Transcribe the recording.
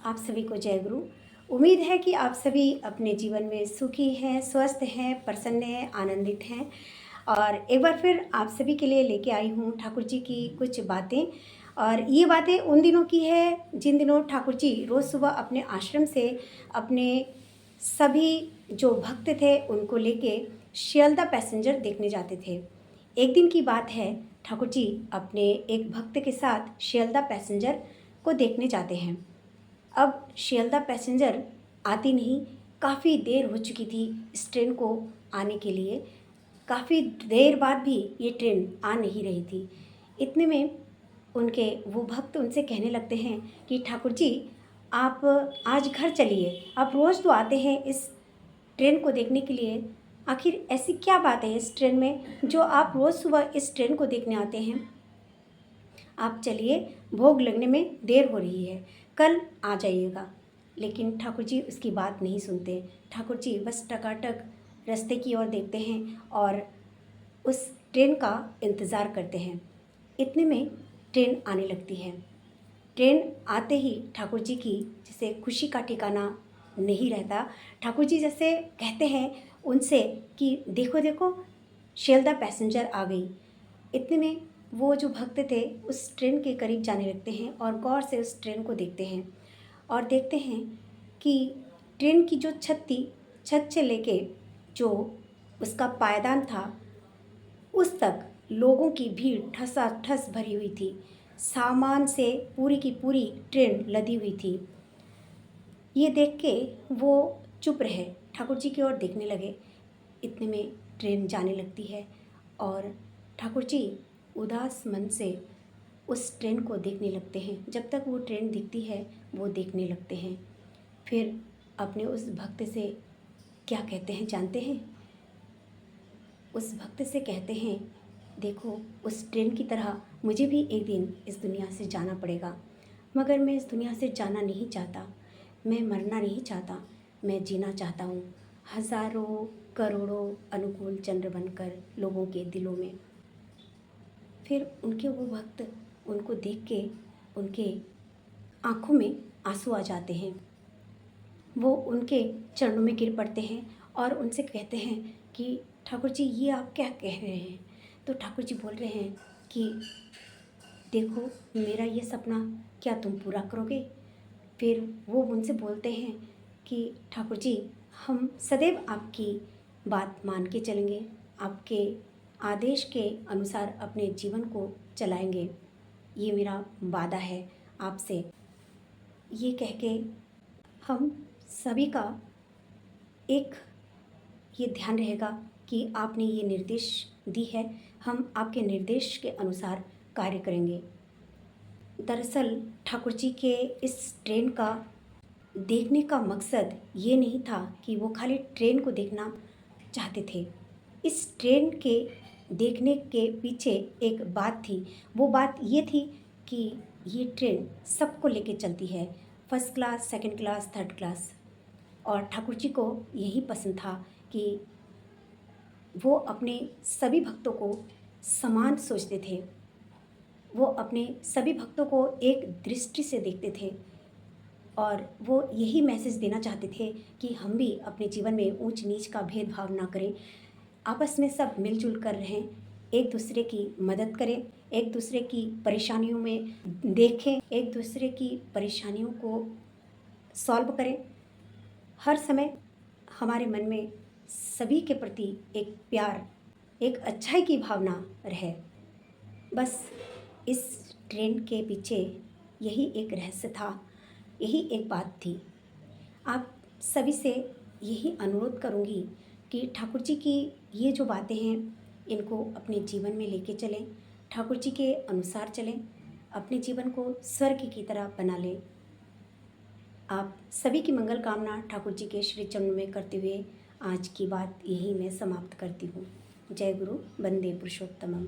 आप सभी को जय गुरु। उम्मीद है कि आप सभी अपने जीवन में सुखी हैं, स्वस्थ हैं, प्रसन्न हैं, आनंदित हैं। और एक बार फिर आप सभी के लिए लेके आई हूँ ठाकुर जी की कुछ बातें। और ये बातें उन दिनों की है जिन दिनों ठाकुर जी रोज़ सुबह अपने आश्रम से अपने सभी जो भक्त थे उनको लेके शियालदह पैसेंजर देखने जाते थे। एक दिन की बात है, ठाकुर जी अपने एक भक्त के साथ शियालदह पैसेंजर को देखने जाते हैं। अब शियालदह पैसेंजर आती नहीं, काफ़ी देर हो चुकी थी इस ट्रेन को आने के लिए। काफ़ी देर बाद भी ये ट्रेन आ नहीं रही थी। इतने में उनके वो भक्त उनसे कहने लगते हैं कि ठाकुर जी, आप आज घर चलिए, आप रोज़ तो आते हैं इस ट्रेन को देखने के लिए। आखिर ऐसी क्या बात है इस ट्रेन में जो आप रोज़ सुबह इस ट्रेन को देखने आते हैं? आप चलिए, भोग लगने में देर हो रही है, कल आ जाइएगा। लेकिन ठाकुर जी उसकी बात नहीं सुनते। ठाकुर जी बस टकाटक रास्ते की ओर देखते हैं और उस ट्रेन का इंतज़ार करते हैं। इतने में ट्रेन आने लगती है। ट्रेन आते ही ठाकुर जी की जैसे खुशी का ठिकाना नहीं रहता। ठाकुर जी जैसे कहते हैं उनसे कि देखो देखो, शियालदह पैसेंजर आ गई। इतने में वो जो भक्त थे उस ट्रेन के करीब जाने लगते हैं और गौर से उस ट्रेन को देखते हैं और देखते हैं कि ट्रेन की जो छत थी, छत से लेके जो उसका पायदान था उस तक लोगों की भीड़ ठसाठस भरी हुई थी। सामान से पूरी की पूरी ट्रेन लदी हुई थी। ये देख के वो चुप रहे, ठाकुर जी की ओर देखने लगे। इतने में ट्रेन जाने लगती है और ठाकुर जी उदास मन से उस ट्रेन को देखने लगते हैं। जब तक वो ट्रेन दिखती है वो देखने लगते हैं। फिर अपने उस भक्त से क्या कहते हैं जानते हैं? उस भक्त से कहते हैं, देखो, उस ट्रेन की तरह मुझे भी एक दिन इस दुनिया से जाना पड़ेगा, मगर मैं इस दुनिया से जाना नहीं चाहता। मैं मरना नहीं चाहता, मैं जीना चाहता हूँ, हज़ारों करोड़ों अनुकूल चंद्र बनकर लोगों के दिलों में। फिर उनके वो भक्त उनको देख के उनके आँखों में आंसू आ जाते हैं। वो उनके चरणों में गिर पड़ते हैं और उनसे कहते हैं कि ठाकुर जी, ये आप क्या कह रहे हैं? तो ठाकुर जी बोल रहे हैं कि देखो, मेरा ये सपना क्या तुम पूरा करोगे? फिर वो उनसे बोलते हैं कि ठाकुर जी, हम सदैव आपकी बात मान के चलेंगे, आपके आदेश के अनुसार अपने जीवन को चलाएंगे, ये मेरा वादा है आपसे। ये कह के हम सभी का एक ये ध्यान रहेगा कि आपने ये निर्देश दी है, हम आपके निर्देश के अनुसार कार्य करेंगे। दरअसल ठाकुर जी के इस ट्रेन का देखने का मकसद ये नहीं था कि वो खाली ट्रेन को देखना चाहते थे। इस ट्रेन के देखने के पीछे एक बात थी। वो बात ये थी कि ये ट्रेन सबको लेके चलती है, first class, second class, third class. और ठाकुर जी को यही पसंद था कि वो अपने सभी भक्तों को समान सोचते थे। वो अपने सभी भक्तों को एक दृष्टि से देखते थे और वो यही मैसेज देना चाहते थे कि हम भी अपने जीवन में ऊंच नीच का भेदभाव ना करें, आपस में सब मिलजुल कर रहें, एक दूसरे की मदद करें, एक दूसरे की परेशानियों में देखें, एक दूसरे की परेशानियों को सॉल्व करें। हर समय हमारे मन में सभी के प्रति एक प्यार, एक अच्छाई की भावना रहे। बस इस ट्रेन के पीछे यही एक रहस्य था, यही एक बात थी। आप सभी से यही अनुरोध करूँगी कि ठाकुर जी की ये जो बातें हैं इनको अपने जीवन में लेके चलें, ठाकुर जी के अनुसार चलें, अपने जीवन को स्वर्ग की तरह बना लें। आप सभी की मंगल कामना ठाकुर जी के श्री चरणों में करते हुए आज की बात यही मैं समाप्त करती हूँ। जय गुरु, वंदे पुरुषोत्तमम।